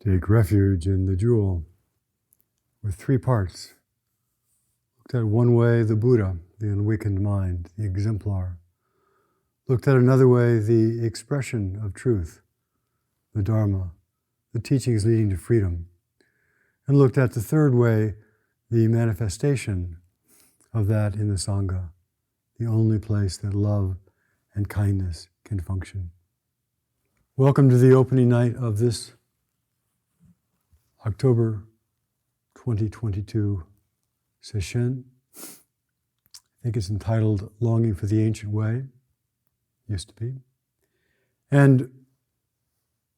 Take refuge in the jewel with three parts. Looked at one way, the Buddha, the unawakened mind, the exemplar. Looked at another way, the expression of truth, the Dharma, the teachings leading to freedom. And looked at the third way, the manifestation of that in the Sangha, the only place that love and kindness can function. Welcome to the opening night of this October 2022 Sesshin. I think it's entitled Longing for the Ancient Way. Used to be. And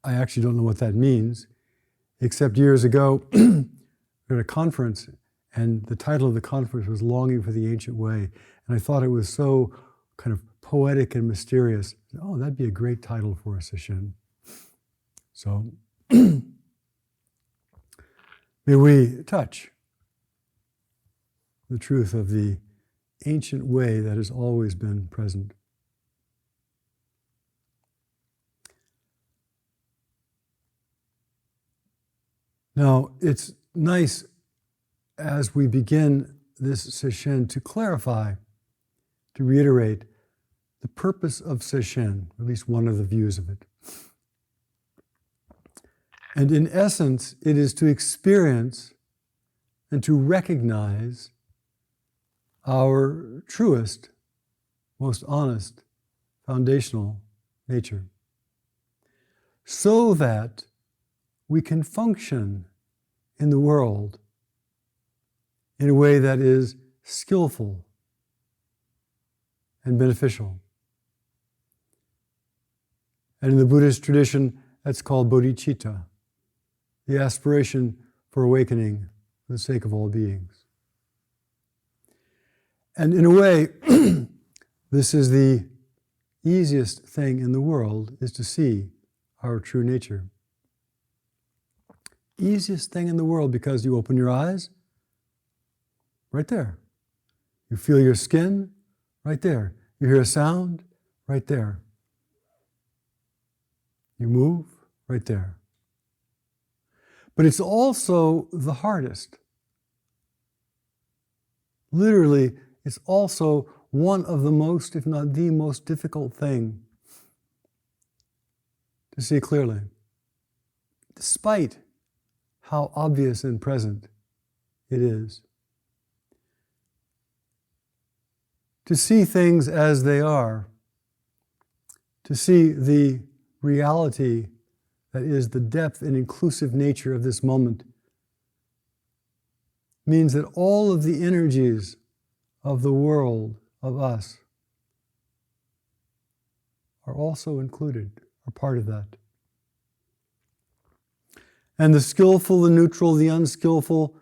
I actually don't know what that means, except years ago, we were at a conference, and the title of the conference was Longing for the Ancient Way. And I thought it was so kind of poetic and mysterious. Oh, that'd be a great title for a sesshin. So, may we touch the truth of the ancient way that has always been present. Now, it's nice as we begin this sesshin to clarify, to reiterate the purpose of sesshin, at least one of the views of it. And in essence, it is to experience and to recognize our truest, most honest, foundational nature, so that we can function in the world in a way that is skillful and beneficial. And in the Buddhist tradition, that's called bodhicitta, the aspiration for awakening for the sake of all beings. And in a way, this is the easiest thing in the world, is to see our true nature. Easiest thing in the world, because you open your eyes, right there. You feel your skin, right there. You hear a sound, right there. You move, right there. But it's also the hardest. Literally, it's also one of the most, if not the most difficult thing to see clearly, despite how obvious and present it is. To see things as they are, to see the reality that is the depth and inclusive nature of this moment, means that all of the energies of the world, of us, are also included, are part of that. And the skillful, the neutral, the unskillful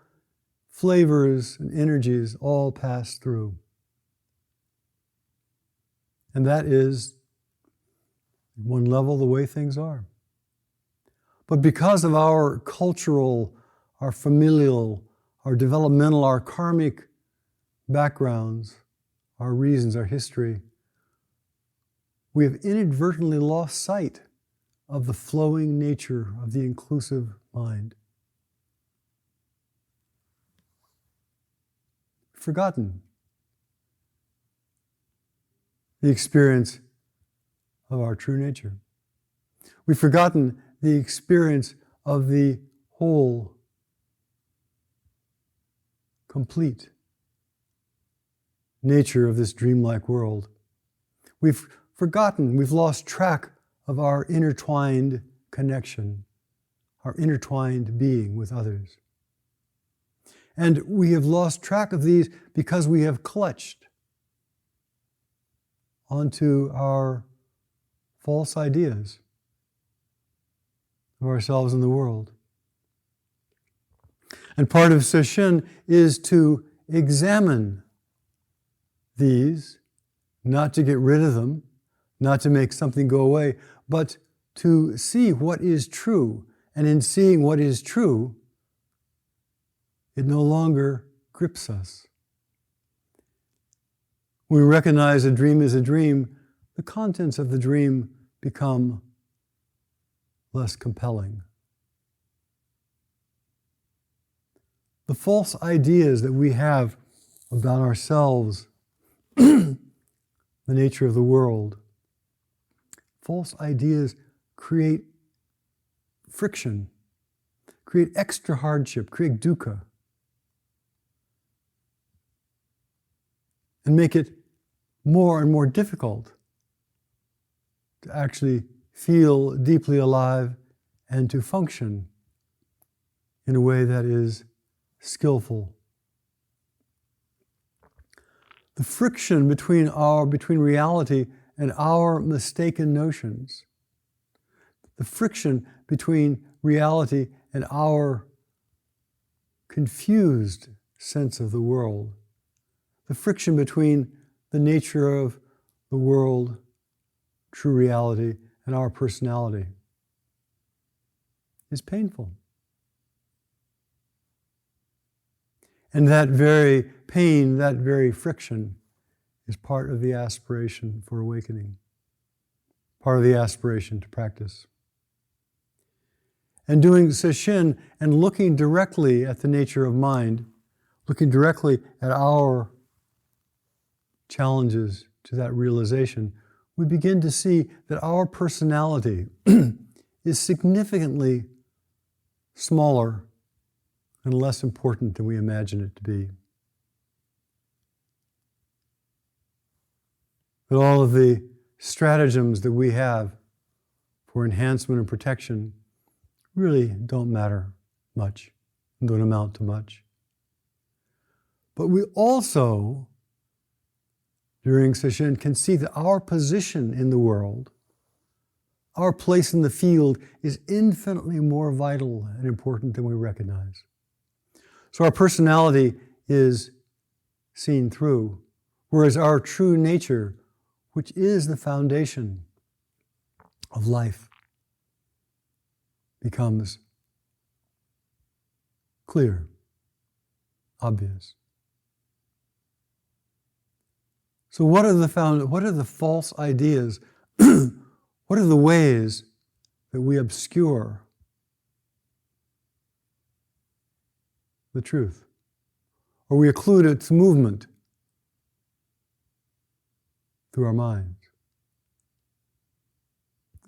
flavors and energies all pass through. And that is, at one level, the way things are. But because of our cultural, our familial, our developmental, our karmic backgrounds, our reasons, our history, we have inadvertently lost sight of the flowing nature of the inclusive mind. Forgotten the experience of our true nature. We've forgotten the experience of the whole, complete nature of this dreamlike world. We've forgotten, we've lost track of our intertwined connection, our intertwined being with others. And we have lost track of these because we have clutched onto our false ideas of ourselves and the world. And part of sesshin is to examine these, not to get rid of them, not to make something go away, but to see what is true. And in seeing what is true, it no longer grips us. When we recognize a dream is a dream, the contents of the dream become less compelling. the false ideas that we have about ourselves, the nature of the world, false ideas create friction, create extra hardship, create dukkha, and make it more and more difficult to actually feel deeply alive and to function in a way that is skillful. The friction between reality and our mistaken notions, the friction between reality and our confused sense of the world, the friction between the nature of the world, true reality, and our personality is painful. And that very pain, that very friction is part of the aspiration for awakening, part of the aspiration to practice. And doing sesshin and looking directly at the nature of mind, looking directly at our challenges to that realization, we begin to see that our personality is significantly smaller and less important than we imagine it to be. That all of the stratagems that we have for enhancement and protection really don't matter much, don't amount to much. But we also, during sesshin, can see that our position in the world, our place in the field, is infinitely more vital and important than we recognize. So our personality is seen through, whereas our true nature, which is the foundation of life, becomes clear, obvious. So what are the false ideas? What are the ways that we obscure the truth? Or we occlude its movement through our minds?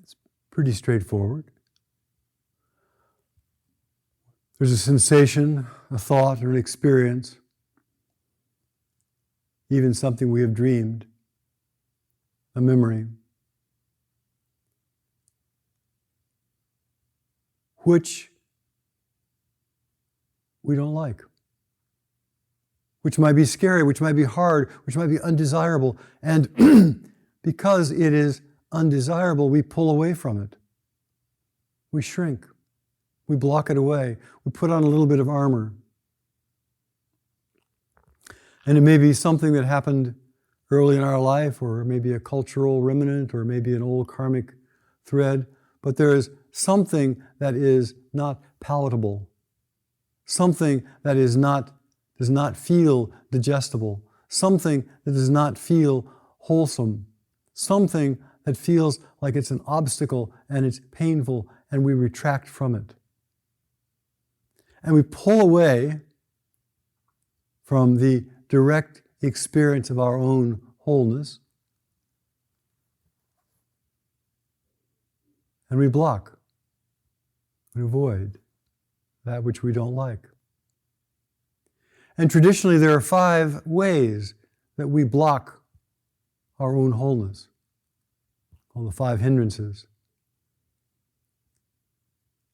It's pretty straightforward. There's a sensation, a thought, or an experience, even something we have dreamed, a memory, which we don't like, which might be scary, which might be hard, which might be undesirable. And because it is undesirable, we pull away from it. We shrink. We block it away. We put on a little bit of armor. And it may be something that happened early in our life, or maybe a cultural remnant, or maybe an old karmic thread. But there is something that is not palatable, something that does not feel digestible, something that does not feel wholesome, something that feels like it's an obstacle and it's painful, and we retract from it. And we pull away from the direct experience of our own wholeness, and we block, we avoid that which we don't like. And traditionally, there are 5 ways that we block our own wholeness, called the 5 hindrances.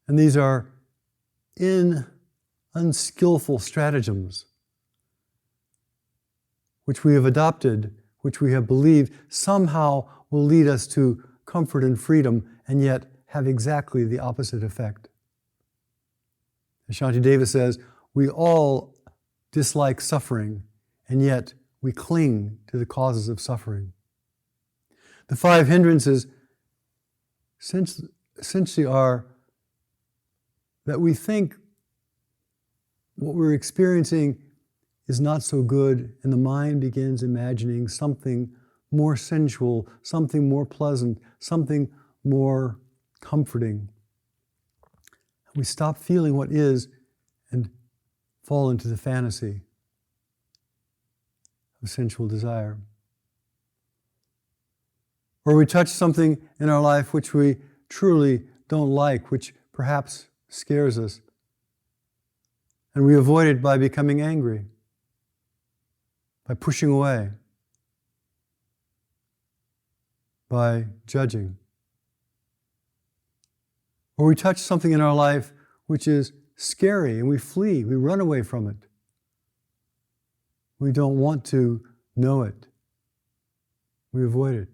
And these are unskillful stratagems which we have adopted, which we have believed somehow will lead us to comfort and freedom, and yet have exactly the opposite effect. As Shantideva says, we all dislike suffering, and yet we cling to the causes of suffering. The 5 hindrances essentially are that we think what we're experiencing is not so good, and the mind begins imagining something more sensual, something more pleasant, something more comforting. We stop feeling what is and fall into the fantasy of sensual desire. Or we touch something in our life which we truly don't like, which perhaps scares us, and we avoid it by becoming angry, by pushing away, by judging. Or we touch something in our life which is scary and we flee, we run away from it. We don't want to know it. We avoid it.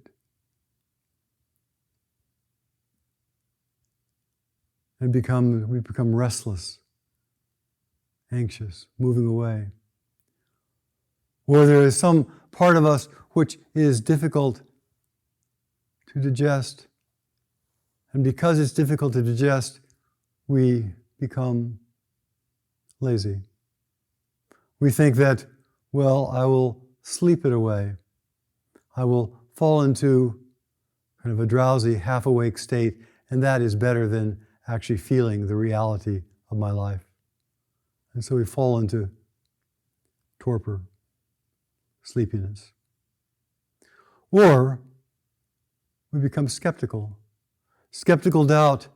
And we become restless, anxious, moving away. Or there is some part of us which is difficult to digest. And because it's difficult to digest, we become lazy. We think that, well, I will sleep it away. I will fall into kind of a drowsy, half-awake state, and that is better than actually feeling the reality of my life. And so we fall into torpor, sleepiness. Or we become skeptical. Skeptical doubt,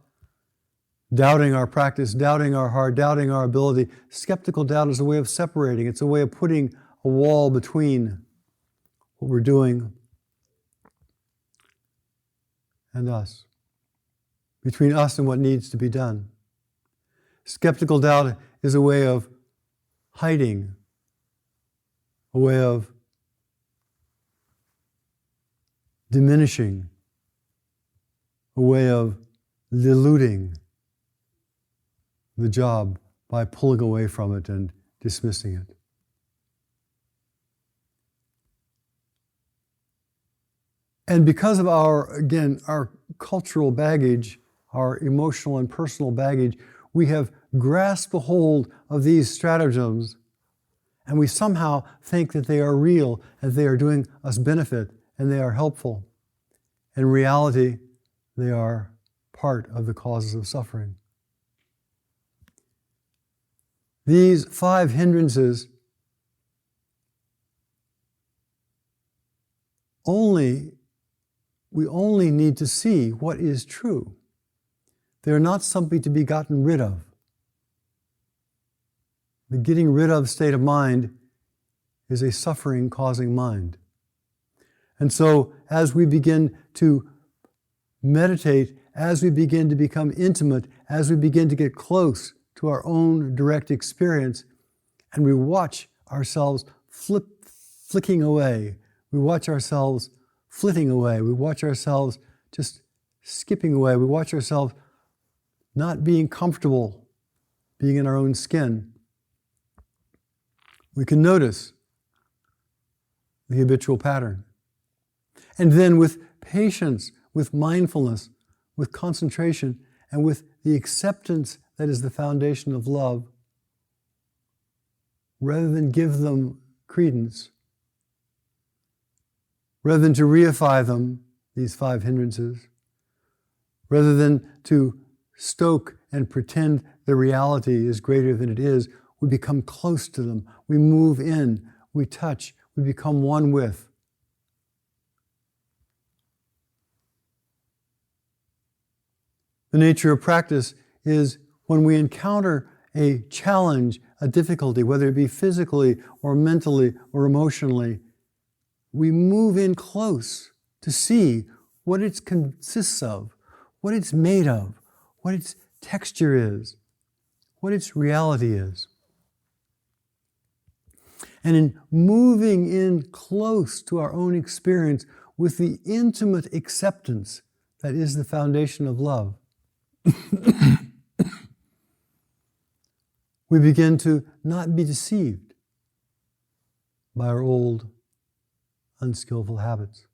doubting our practice, doubting our heart, doubting our ability. Skeptical doubt is a way of separating. It's a way of putting a wall between what we're doing and us, between us and what needs to be done. Skeptical doubt is a way of hiding, a way of diminishing, a way of diluting the job by pulling away from it and dismissing it. And because of our cultural baggage, our emotional and personal baggage, we have grasped a hold of these stratagems, and we somehow think that they are real, and they are doing us benefit, and they are helpful. In reality, they are part of the causes of suffering. These 5 hindrances we only need to see what is true. They are not something to be gotten rid of. The getting rid of state of mind is a suffering-causing mind. And so, as we begin to meditate, as we begin to become intimate, as we begin to get close to our own direct experience, and we watch ourselves flicking away, we watch ourselves flitting away, we watch ourselves just skipping away, we watch ourselves not being comfortable being in our own skin, we can notice the habitual pattern. And then with patience, with mindfulness, with concentration, and with the acceptance that is the foundation of love, rather than give them credence, rather than to reify them, these 5 hindrances, rather than to stoke and pretend the reality is greater than it is, we become close to them. We move in, we touch, we become one with. The nature of practice is when we encounter a challenge, a difficulty, whether it be physically or mentally or emotionally, we move in close to see what it consists of, what it's made of, what its texture is, what its reality is. And in moving in close to our own experience with the intimate acceptance that is the foundation of love, we begin to not be deceived by our old, unskillful habits.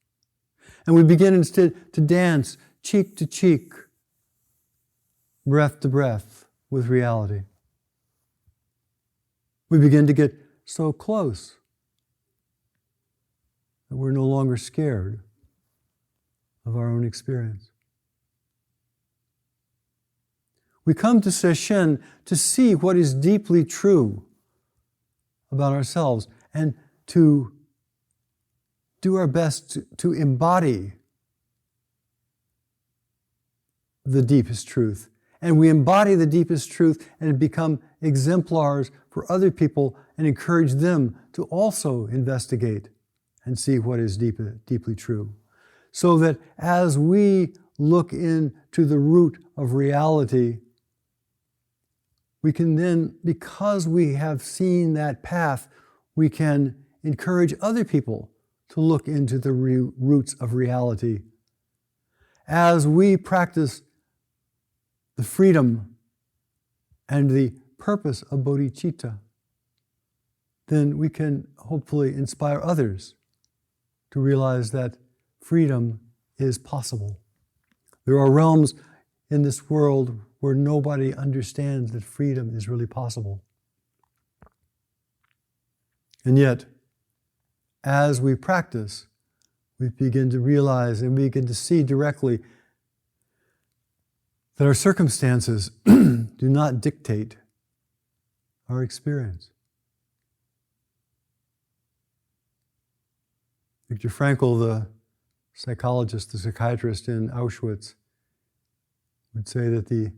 And we begin instead to dance cheek to cheek, breath to breath with reality. We begin to get so close that we're no longer scared of our own experience. We come to Sesshin to see what is deeply true about ourselves and to do our best to embody the deepest truth. And we embody the deepest truth and become exemplars for other people and encourage them to also investigate and see what is deeply true. So that as we look into the root of reality, we can then, because we have seen that path, we can encourage other people to look into the roots of reality. As we practice the freedom and the purpose of bodhicitta, then we can hopefully inspire others to realize that freedom is possible. There are realms in this world where nobody understands that freedom is really possible. And yet, as we practice, we begin to realize and we begin to see directly that our circumstances do not dictate our experience. Viktor Frankl, the psychologist, the psychiatrist in Auschwitz, would say that the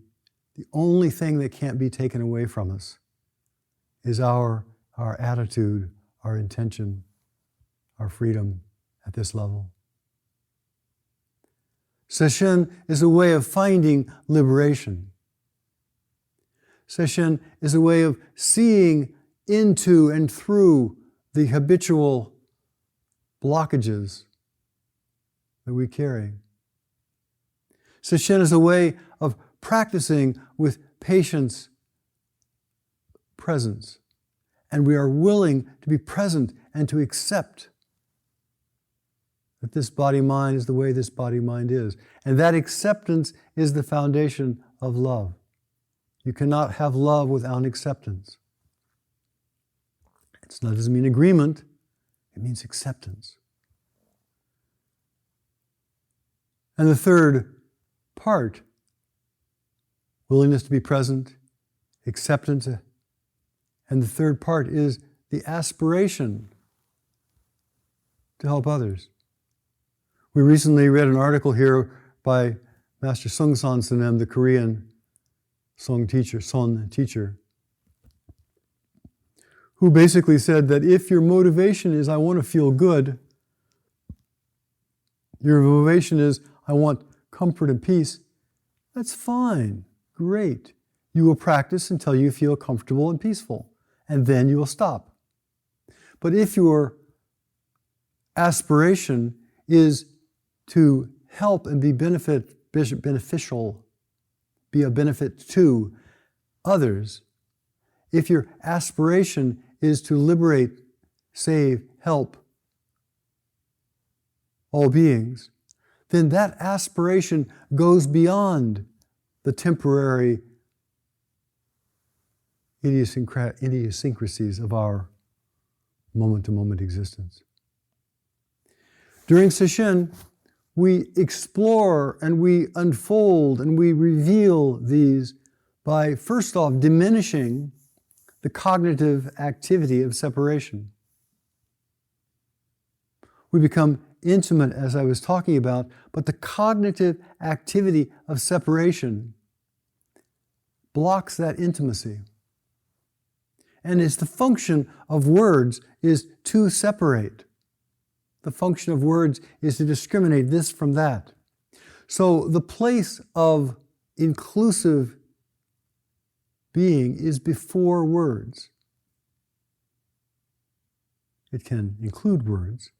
only thing that can't be taken away from us is our attitude, our intention, our freedom at this level. Sesshin is a way of finding liberation. Sesshin is a way of seeing into and through the habitual blockages that we carry. Sesshin is a way of practicing with patience, presence. And we are willing to be present and to accept that this body-mind is the way this body-mind is. And that acceptance is the foundation of love. You cannot have love without acceptance. It doesn't mean agreement, it means acceptance. And the third part, willingness to be present, acceptance, and the third part is the aspiration to help others. We recently read an article here by Master Sungsan Sanem, the Korean Son teacher, who basically said that if your motivation is, I want to feel good, your motivation is, I want comfort and peace, that's fine, great. You will practice until you feel comfortable and peaceful, and then you will stop. But if your aspiration is to help and be beneficial, be a benefit to others, if your aspiration is to liberate, save, help all beings, then that aspiration goes beyond the temporary idiosyncrasies of our moment-to-moment existence. During Sesshin, we explore and we unfold and we reveal these by, first off, diminishing the cognitive activity of separation. We become intimate, as I was talking about, but the cognitive activity of separation blocks that intimacy. And it's the function of words is to separate. The function of words is to discriminate this from that. So the place of inclusive being is before words. It can include words,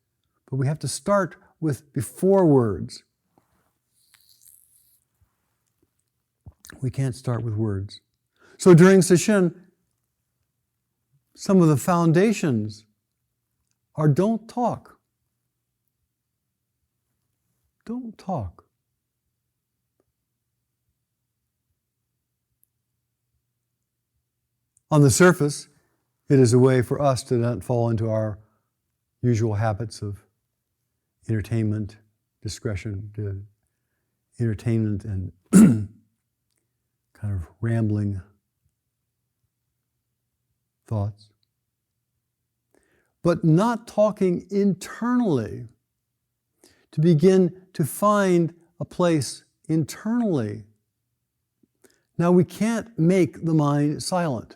but we have to start with before words. We can't start with words. So during Sesshin, some of the foundations are don't talk. Don't talk. On the surface, it is a way for us to not fall into our usual habits of entertainment, discretion, entertainment and kind of rambling thoughts. but not talking internally, to begin to find a place internally. Now, we can't make the mind silent.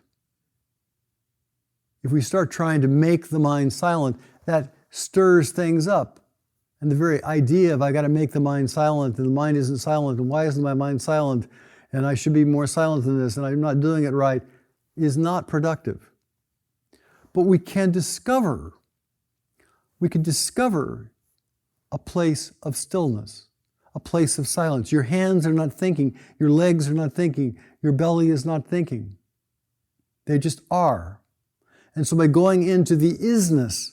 If we start trying to make the mind silent, that stirs things up. And the very idea of I got to make the mind silent, and the mind isn't silent, and why isn't my mind silent, and I should be more silent than this, and I'm not doing it right, is not productive. But we can discover a place of stillness, a place of silence. Your hands are not thinking, your legs are not thinking, your belly is not thinking. They just are. And so by going into the isness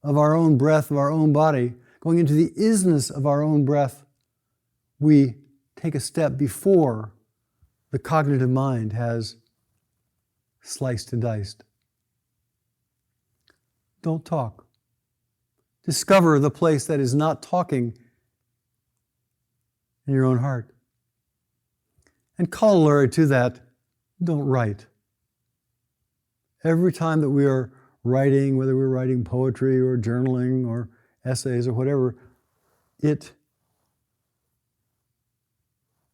of our own breath, of our own body, going into the isness of our own breath, we take a step before the cognitive mind has sliced and diced. Don't talk. Discover the place that is not talking in your own heart. And corollary to that, don't write. Every time that we are writing, whether we're writing poetry or journaling or essays or whatever, it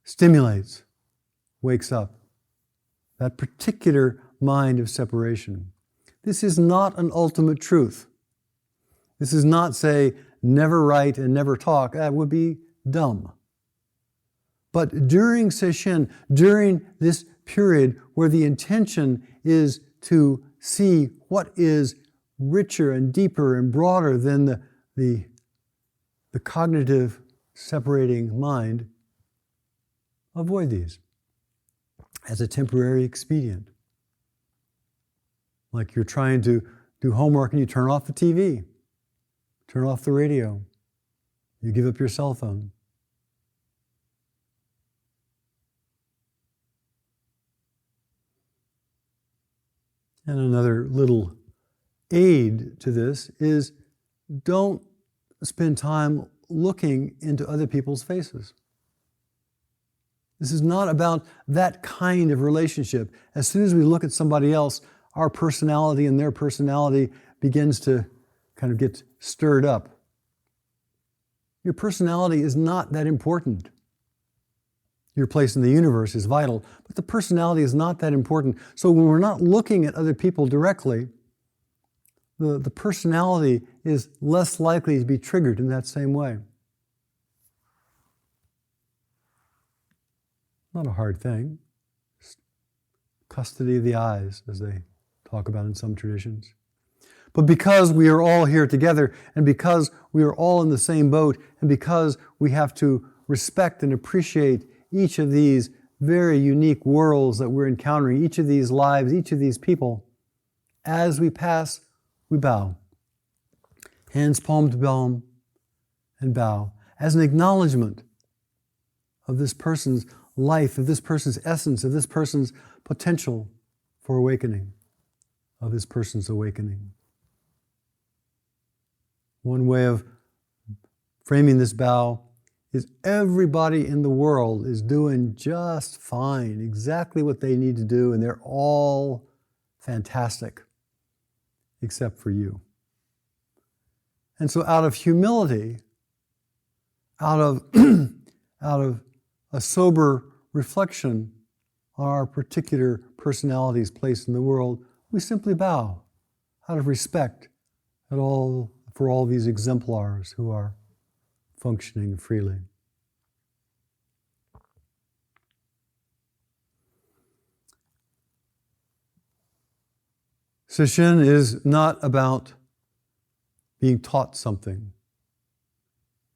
stimulates, wakes up that particular mind of separation. This is not an ultimate truth. This is not say, never write and never talk. That would be dumb. But during Sesshin, during this period where the intention is to see what is richer and deeper and broader than the cognitive separating mind, avoid these as a temporary expedient. Like you're trying to do homework and you turn off the TV, turn off the radio, you give up your cell phone. And another little aid to this is don't spend time looking into other people's faces. This is not about that kind of relationship. As soon as we look at somebody else, our personality and their personality begins to kind of get stirred up. Your personality is not that important. Your place in the universe is vital, but the personality is not that important. So when we're not looking at other people directly, the personality is less likely to be triggered in that same way. Not a hard thing. Custody of the eyes, as they talk about in some traditions. But because we are all here together, and because we are all in the same boat, and because we have to respect and appreciate each of these very unique worlds that we're encountering, each of these lives, each of these people, as we pass, we bow. Hands palm to palm and bow as an acknowledgement of this person's life, of this person's essence, of this person's potential for awakening, of this person's awakening. One way of framing this bow is everybody in the world is doing just fine, exactly what they need to do, and they're all fantastic, except for you. And so out of humility, out of a sober reflection on our particular personality's place in the world, we simply bow out of respect for all these exemplars who are functioning freely. Sesshin is not about being taught something.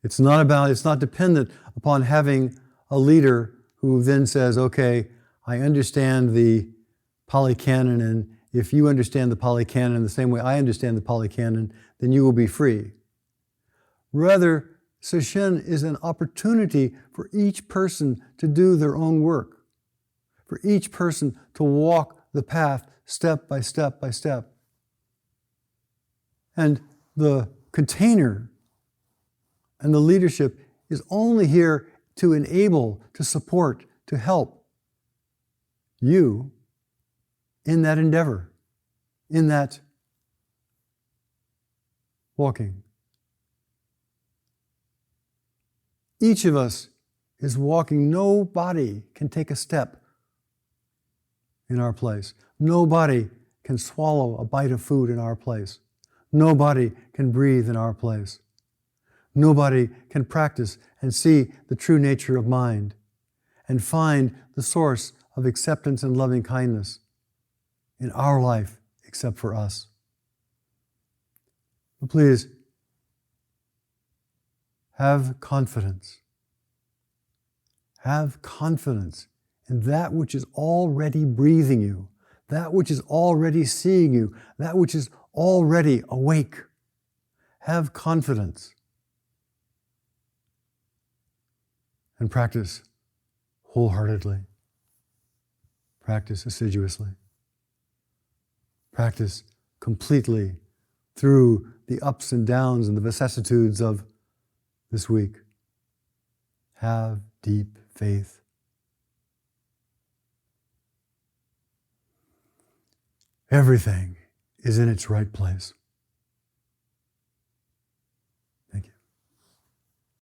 It's not dependent upon having a leader who then says, okay, I understand the Pali Canon, and if you understand the Pali Canon the same way I understand the Pali Canon, then you will be free. Rather, Sesshin is an opportunity for each person to do their own work, for each person to walk the path step by step by step. And the container and the leadership is only here to enable, to support, to help you in that endeavor, in that walking. Each of us is walking. Nobody can take a step in our place. Nobody can swallow a bite of food in our place. Nobody can breathe in our place. Nobody can practice and see the true nature of mind and find the source of acceptance and loving kindness in our life except for us. But please, have confidence. Have confidence in that which is already breathing you, that which is already seeing you, that which is already awake. Have confidence. And practice wholeheartedly. Practice assiduously. Practice completely through the ups and downs and the vicissitudes of this week. Have deep faith. Everything is in its right place.